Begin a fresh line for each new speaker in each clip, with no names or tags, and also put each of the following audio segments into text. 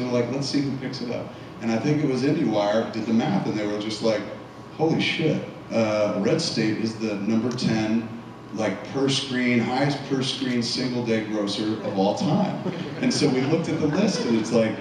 they're like, let's see who picks it up. And I think it was IndieWire did the math, and they were just like, holy shit, Red State is the number 10, like per screen, highest per screen single day grosser of all time. And so we looked at the list, and it's like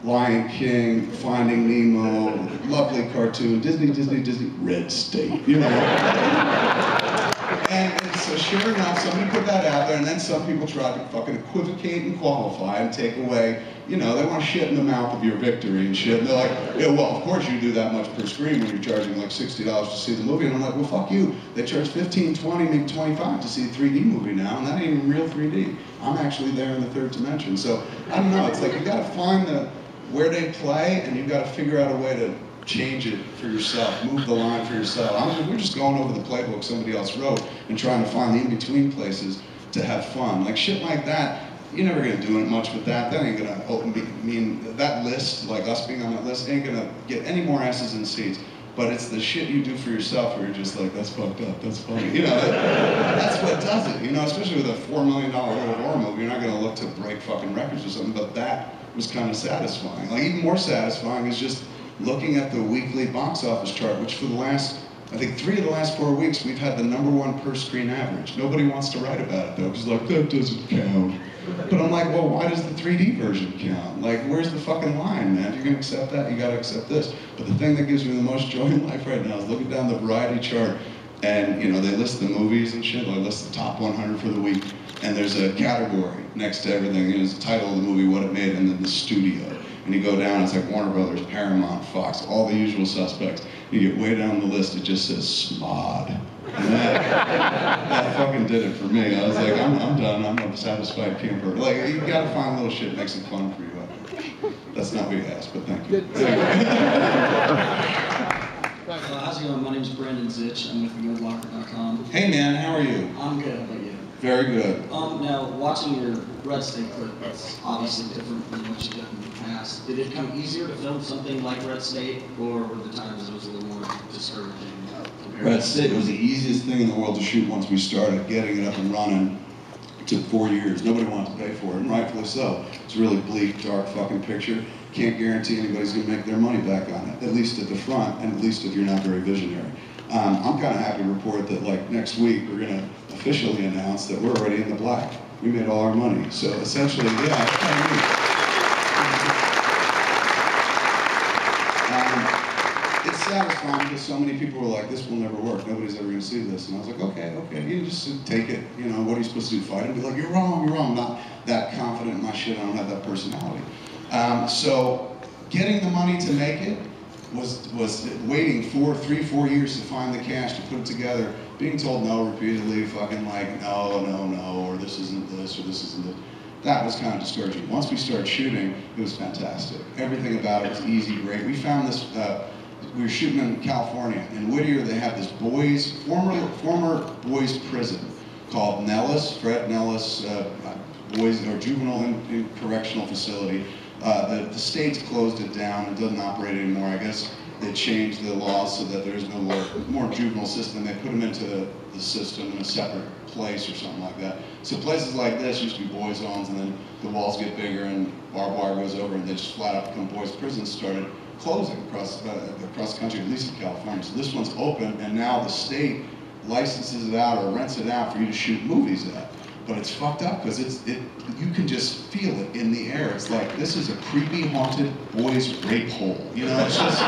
Lion King, Finding Nemo, lovely cartoon, Disney, Red State, you know. And so sure enough, somebody put that out there, and then some people tried to fucking equivocate and qualify and take away, you know, they want to shit in the mouth of your victory and shit. And they're like, yeah, well, of course you do that much per screen when you're charging like $60 to see the movie. And I'm like, well, fuck you. They charge 15, 20, maybe 25 to see a 3D movie now, and that ain't even real 3D. I'm actually there in the third dimension. So I don't know, it's like you gotta find where they play, and you've got to figure out a way to change it for yourself, move the line for yourself. We're just going over the playbook somebody else wrote and trying to find the in-between places to have fun. Like shit like that, you're never gonna do it much with that. That ain't gonna mean, that list, like us being on that list, ain't gonna get any more asses in seats. But it's the shit you do for yourself where you're just like, that's fucked up, that's funny. You know, that's what does it. You know, especially with a $4 million horror movie, you're not gonna look to break fucking records or something, but that was kind of satisfying. Like even more satisfying is just looking at the weekly box office chart, which for the last, I think 3 of the last 4 weeks, we've had the #1 per screen average. Nobody wants to write about it though, because like, that doesn't count. But I'm like, well, why does the 3D version count? Like, where's the fucking line, man? If you're gonna accept that, you gotta accept this. But the thing that gives me the most joy in life right now is looking down the variety chart, and you know, they list the movies and shit, they list the top 100 for the week, and there's a category next to everything, and it's the title of the movie, what it made, and then the studio. And you go down, it's like Warner Brothers, Paramount, Fox, all the usual suspects. You get way down the list, it just says SMOD. And that fucking did it for me. I was like, I'm done, I'm a satisfied camper. Like, you gotta find little shit that makes it fun for you. That's not what you asked, but thank you.
How's it going? My name's Brandon Zitch. I'm with GoodLocker.com.
Hey man, how are you?
I'm good. How about you?
Very good.
Now, watching your Red State clip, that's obviously different than what you've done in the past. Did it come easier to film something like Red State, or were the times it was a little more discouraging?
Red State was the easiest thing in the world to shoot once we started getting it up and running. It took 4 years. Nobody wanted to pay for it, and rightfully so. It's a really bleak, dark fucking picture. Can't guarantee anybody's gonna make their money back on it, at least at the front, and at least if you're not very visionary. I'm kind of happy to report that like next week we're gonna officially announce that we're already in the black. We made all our money. So essentially, yeah, it's kind of neat. It's satisfying because so many people were like, this will never work, nobody's ever gonna see this. And I was like, okay, you just take it, you know, what are you supposed to do, fight and be like, you're wrong, I'm not that confident in my shit, I don't have that personality. So getting the money to make it was waiting 3, 4 years to find the cash to put it together, being told no repeatedly, fucking like, no, or this isn't this, or this isn't it. That was kind of discouraging. Once we started shooting, it was fantastic. Everything about it was easy, great. We found this, we were shooting in California. In Whittier, they have this former boys prison called Nellis, Fred Nellis, boys or juvenile and correctional facility. The state's closed it down and doesn't operate anymore. I guess they changed the laws so that there's no more juvenile system. They put them into the system in a separate place or something like that. So places like this used to be boys' homes, and then the walls get bigger and barbed wire goes over, and they just flat out become boys' prisons. Started closing across the country, at least in California. So this one's open, and now the state licenses it out or rents it out for you to shoot movies at. But it's fucked up because you can just feel it in the air. It's like, this is a creepy, haunted boys' rape hole. You know, it's just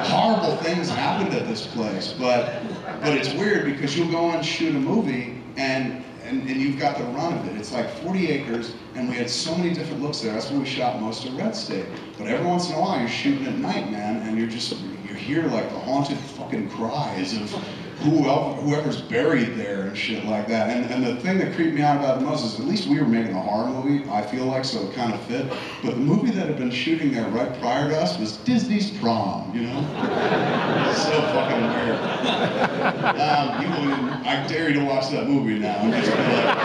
horrible things happened at this place. But it's weird because you'll go and shoot a movie and you've got the run of it. It's like 40 acres, and we had so many different looks there. That's where we shot most of Red State. But every once in a while, you're shooting at night, man, and you hear like the haunted fucking cries of whoever's buried there and shit like that. And the thing that creeped me out about it most is at least we were making a horror movie, I feel like, so it kind of fit. But the movie that had been shooting there right prior to us was Disney's Prom, you know? So fucking weird. I dare you to watch that movie now and just be like...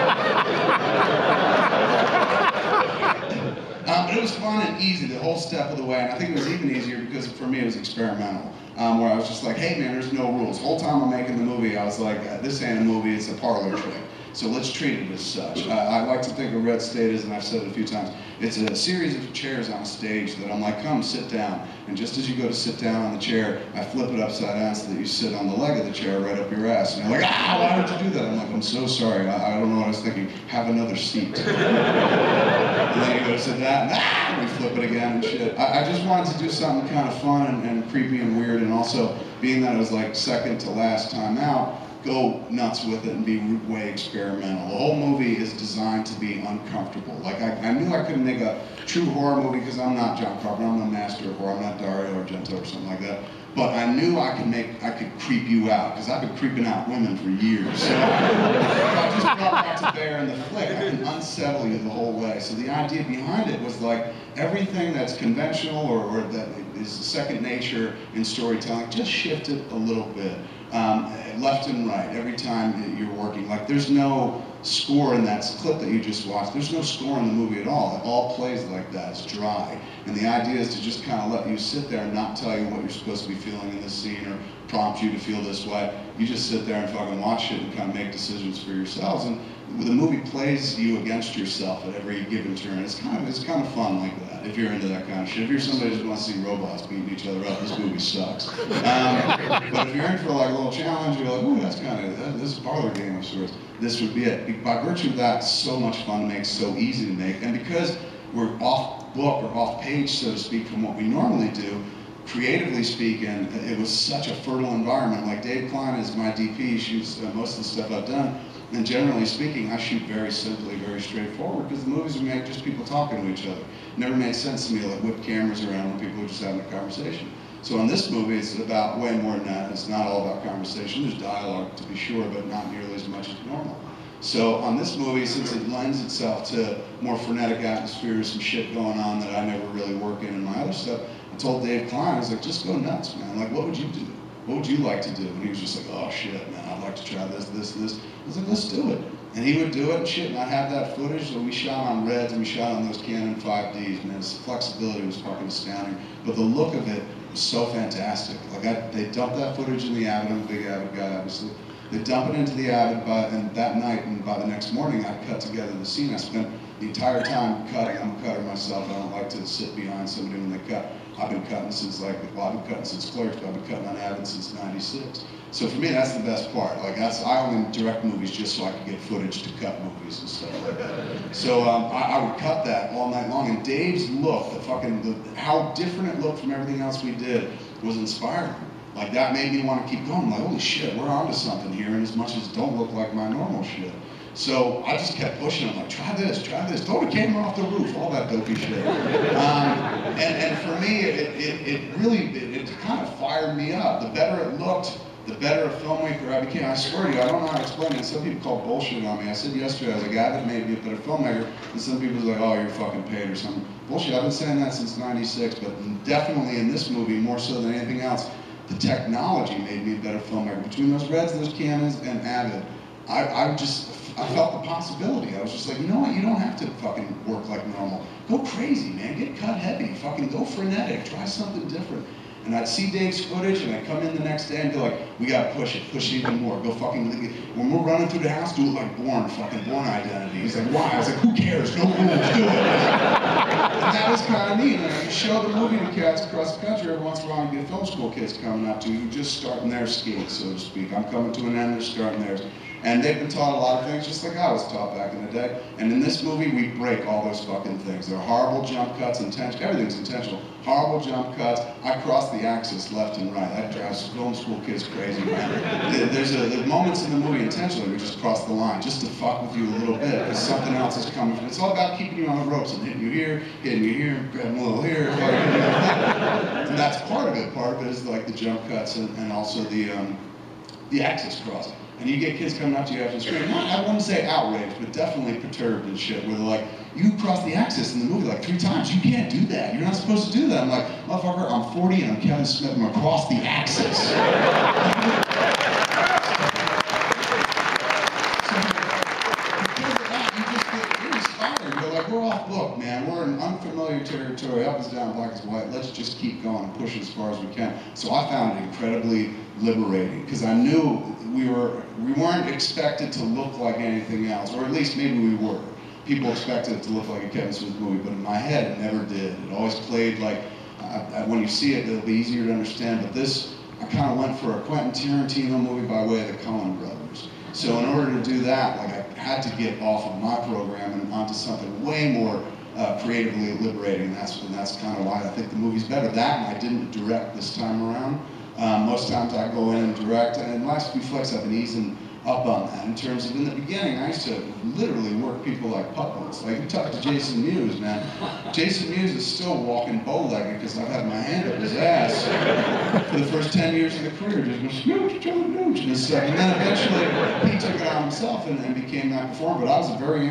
But it was fun and easy the whole step of the way, and I think it was even easier because for me it was experimental. Where I was just like, hey man, there's no rules. The whole time I'm making the movie, I was like, this ain't a movie, it's a parlor trick. So let's treat it as such. I like to think of Red State as, and I've said it a few times, it's a series of chairs on a stage that I'm like, come sit down. And just as you go to sit down on the chair, I flip it upside down so that you sit on the leg of the chair right up your ass. And you're like, ah, why did you do that? I'm like, I'm so sorry. I don't know what I was thinking. Have another seat. And then you go to sit down, and we flip it again and shit. I just wanted to do something kind of fun and creepy and weird, and also, being that it was like second to last time out, go nuts with it and be way experimental. The whole movie is designed to be uncomfortable. Like, I knew I couldn't make a true horror movie because I'm not John Carpenter, I'm no master of horror, I'm not Dario Argento or something like that. But I knew I could creep you out, because I've been creeping out women for years. So if I just brought that to bear in the flick, I can unsettle you the whole way. So the idea behind it was like, everything that's conventional or that is second nature in storytelling, just shift it a little bit. Left and right, every time you're working. Like, there's no score in that clip that you just watched. There's no score in the movie at all. It all plays like that. It's dry. And the idea is to just kind of let you sit there and not tell you what you're supposed to be feeling in this scene or prompt you to feel this way. You just sit there and fucking watch it and kind of make decisions for yourselves. And the movie plays you against yourself at every given turn. It's kind of fun like that, if you're into that kind of shit. If you're somebody who just wants to see robots beating each other up, this movie sucks. But if you're in for like a little challenge, you're like, ooh, that's kind of, this is a parlor game of sorts. This would be it. By virtue of that, so much fun to make, so easy to make. And because we're off book or off page, so to speak, from what we normally do, creatively speaking, it was such a fertile environment. Like, Dave Klein is my DP, he shoots most of the stuff I've done. And generally speaking, I shoot very simply, very straightforward, because the movies we make just people talking to each other. It never made sense to me to like whip cameras around when people are just having a conversation. So in this movie, it's about way more than that. It's not all about conversation. There's dialogue, to be sure, but not nearly as much as normal. So on this movie, since it lends itself to more frenetic atmospheres, some shit going on that I never really work in my other stuff, I told Dave Klein, I was like, just go nuts, man. Like, what would you do? What would you like to do? And he was just like, oh shit, man, I'd like to try this, this, this. I was like, let's do it. And he would do it and shit, and I'd have that footage. So we shot on Reds and we shot on those Canon 5Ds, man. His flexibility was fucking astounding. But the look of it was so fantastic. Like, they dumped that footage in the Avid. I'm a big Avid guy, obviously. They dump it into the Avid, and that night, and by the next morning, I cut together the scene. I spent the entire time cutting. I'm a cutter myself. I don't like to sit behind somebody when they cut. I've been cutting since I've been cutting since Clerks, but I've been cutting on Avid since '96. So for me, that's the best part. Like, I only direct movies just so I could get footage to cut movies and stuff like that. So I would cut that all night long, and Dave's look, how different it looked from everything else we did, was inspiring. Like, that made me want to keep going. I'm like, holy shit, we're onto something here, and as much as it don't look like my normal shit. So I just kept pushing him, like, try this, throw the camera off the roof, all that dopey shit. And for me, it really kind of fired me up. The better it looked, the better a filmmaker I became. I swear to you, I don't know how to explain it. Some people call bullshit on me. I said yesterday, I was like, Avid made me a better filmmaker, and some people are like, oh, you're fucking paid or something. Bullshit, I've been saying that since '96, but definitely in this movie, more so than anything else, the technology made me a better filmmaker. Between those Reds, those Canons, and Avid, I felt the possibility. I was just like, you know what, you don't have to fucking work like normal. Go crazy, man, get cut heavy, fucking go frenetic, try something different. And I'd see Dave's footage, and I'd come in the next day and be like, we gotta push it even more, go fucking, when we're running through the house, do it like Bourne Identity. He's like, why? I was like, who cares, no rules, do it. And that was kind of neat. And you show the movie to cats across the country. Every once in a while, you get film school kids coming up to you, just starting their skate, so to speak. I'm coming to an end, they're starting theirs. And they've been taught a lot of things just like I was taught back in the day. And in this movie, we break all those fucking things. They're horrible jump cuts, everything's intentional. Horrible jump cuts. I cross the axis left and right. That drives film school kids crazy, man. There's moments in the movie intentionally we just cross the line, just to fuck with you a little bit, because something else is coming. It's all about keeping you on the ropes and hitting you here, grabbing a little here, and that's part of it. Part of it is like the jump cuts and also the axis cross. And you get kids coming up to you after the screen, I wouldn't say outraged, but definitely perturbed and shit, where they're like, you crossed the axis in the movie like 3 times, you can't do that, you're not supposed to do that. I'm like, motherfucker, I'm 40 and I'm Kevin Smith, I'm across the axis. So, because of that, you just get inspired. You're like, we're off book, man, we're in unfamiliar territory. is down, black is white. Let's just keep going and push as far as we can. So I found it incredibly liberating because I knew we weren't expected to look like anything else, or at least maybe we were. People expected it to look like a Kevin Smith movie, but in my head it never did. It always played like, when you see it, it'll be easier to understand. But this, I kind of went for a Quentin Tarantino movie by way of the Coen brothers. So in order to do that, like I had to get off of my program and onto something way more creatively liberating. And that's kind of why I think the movie's better. That, and I didn't direct this time around. Most times I go in and direct, and in the last few flicks I've been easing up on that in terms of, in the beginning, I used to literally work people like puppets. Like, you talk to Jason Mewes, man. Jason Mewes is still walking bow-legged because I've had my hand up his ass for the first 10 years of the career, just going, smooch, smooch, and stuff. And then eventually he took it on himself and became that performer. But I was a very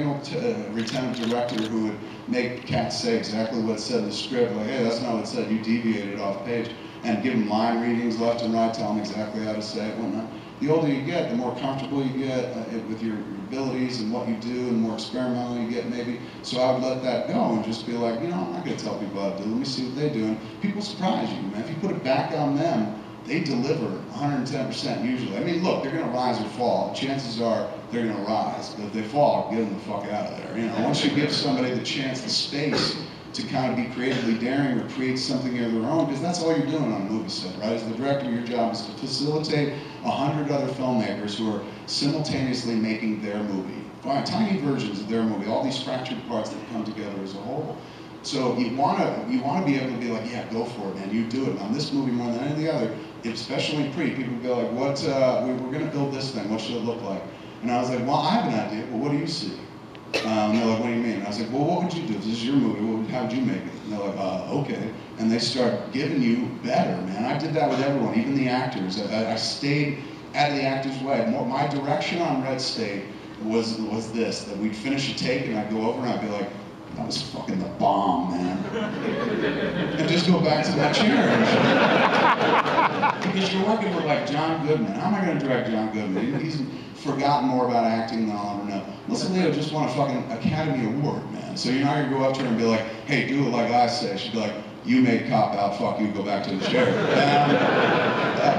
retentive director who would make cats say exactly what it said in the script. Like, hey, that's not what it said, you deviated off page. And give them line readings left and right, tell them exactly how to say it, whatnot. The older you get, the more comfortable you get with your abilities and what you do, and the more experimental you get maybe. So I would let that go and just be like, you know, I'm not going to tell people how to do. Let me see what they do. And people surprise you, man. If you put it back on them, they deliver 110% usually. I mean, look, they're going to rise or fall. Chances are they're going to rise. But if they fall, get them the fuck out of there. You know, once you give somebody the chance, the space to kind of be creatively daring or create something of their own, because that's all you're doing on a movie set, right? As the director, your job is to facilitate 100 other filmmakers who are simultaneously making their movie, tiny versions of their movie, all these fractured parts that come together as a whole. So you want to be able to be like, yeah, go for it, man, you do it. On this movie more than any of the other, especially in pre, people go like, what, we're going to build this thing, what should it look like? And I was like, well, I have an idea, but what do you see? And they're like, what do you mean? And I was like, well, what would you do? If this is your movie, how would you make it? And they're like, okay. And they start giving you better, man. I did that with everyone, even the actors. I stayed out of the actors' way. My direction on Red State was this, that we'd finish a take and I'd go over and I'd be like, that was fucking the bomb, man. And just go back to my chair. Because you're working with like John Goodman. How am I going to direct John Goodman? He's forgotten more about acting than I'll ever know. Melissa Leo just won a fucking Academy Award, man. So you're not going to go up to her and be like, hey, do it like I say. She'd be like, you made cop out, fuck you, go back to the chair.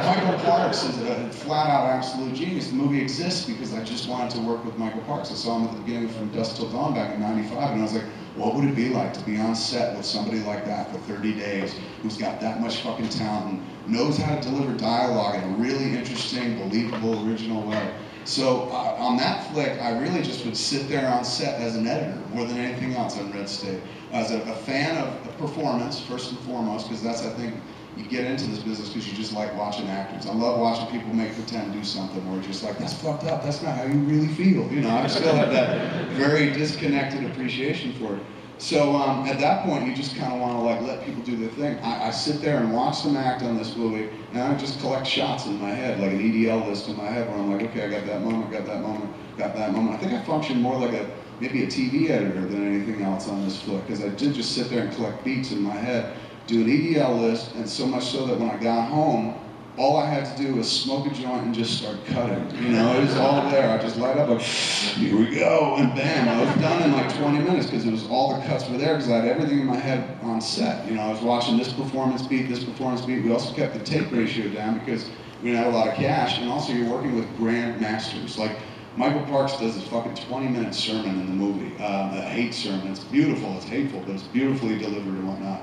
Michael Parks is a flat-out absolute genius. The movie exists because I just wanted to work with Michael Parks. I saw him at the beginning From Dusk Till Dawn back in '95, and I was like, what would it be like to be on set with somebody like that for 30 days, who's got that much fucking talent and knows how to deliver dialogue in a really interesting, believable, original way. So on that flick, I really just would sit there on set as an editor more than anything else on Red State. As a fan of performance, first and foremost, because that's, I think, you get into this business because you just like watching actors. I love watching people make pretend do something where you're just like, that's fucked up, that's not how you really feel. You know, I still have that very disconnected appreciation for it. So at that point, you just kind of want to like let people do their thing. I sit there and watch them act on this movie, and I just collect shots in my head, like an EDL list in my head, where I'm like, okay, I got that moment, got that moment, got that moment. I think I function more like maybe a TV editor than anything else on this flick, because I did just sit there and collect beats in my head, do an EDL list, and so much so that when I got home, all I had to do was smoke a joint and just start cutting. You know, it was all there. I just light up like, here we go, and bam, I was done in like 20 minutes because it was all the cuts were there because I had everything in my head on set. You know, I was watching this performance beat, this performance beat. We also kept the tape ratio down because we didn't have a lot of cash, and also you're working with grand masters. Like, Michael Parks does this fucking 20-minute sermon in the movie, a hate sermon. It's beautiful, it's hateful, but it's beautifully delivered and whatnot.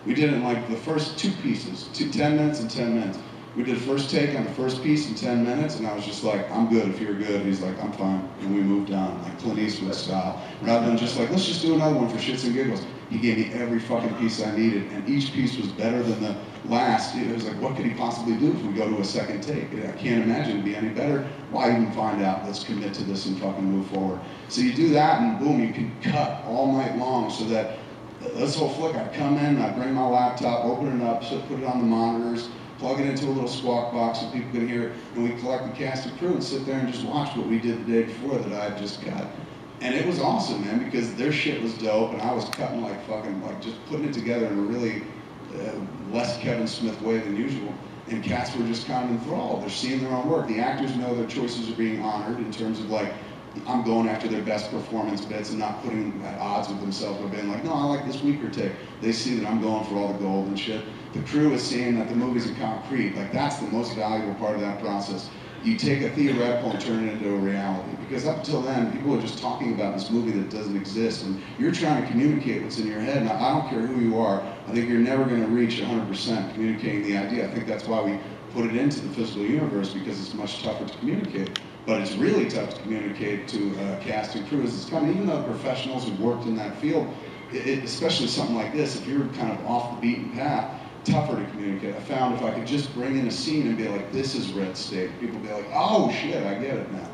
We did it in like the first two pieces, 10 minutes and 10 minutes. We did first take on the first piece in 10 minutes, and I was just like, I'm good if you're good. He's like, I'm fine. And we moved on, like Clint Eastwood style. Rather than just like, let's just do another one for shits and giggles. He gave me every fucking piece I needed, and each piece was better than the last. It was like, what could he possibly do if we go to a second take? I can't imagine it'd be any better. Why even find out? Let's commit to this and fucking move forward. So you do that, and boom, you can cut all night long so that this whole flick, I'd come in, I'd bring my laptop, open it up, put it on the monitors, plug it into a little squawk box so people could hear it, and we collect the cast and crew and sit there and just watch what we did the day before that I had just cut. And it was awesome, man, because their shit was dope, and I was cutting like fucking, like just putting it together in a really less Kevin Smith way than usual. And cats were just kind of enthralled. They're seeing their own work. The actors know their choices are being honored in terms of like, I'm going after their best performance bits and not putting them at odds with themselves by being like, no, I like this weaker take. They see that I'm going for all the gold and shit. The crew is seeing that the movie's in concrete. Like, that's the most valuable part of that process. You take a theoretical and turn it into a reality. Because up until then, people are just talking about this movie that doesn't exist, and you're trying to communicate what's in your head. And I don't care who you are, I think you're never going to reach 100% communicating the idea. I think that's why we put it into the physical universe, because it's much tougher to communicate. But it's really tough to communicate to cast and crew as it's coming. Even though professionals who've worked in that field, especially something like this, if you're kind of off the beaten path, tougher to communicate. I found if I could just bring in a scene and be like, this is Red State, people would be like, oh shit, I get it now.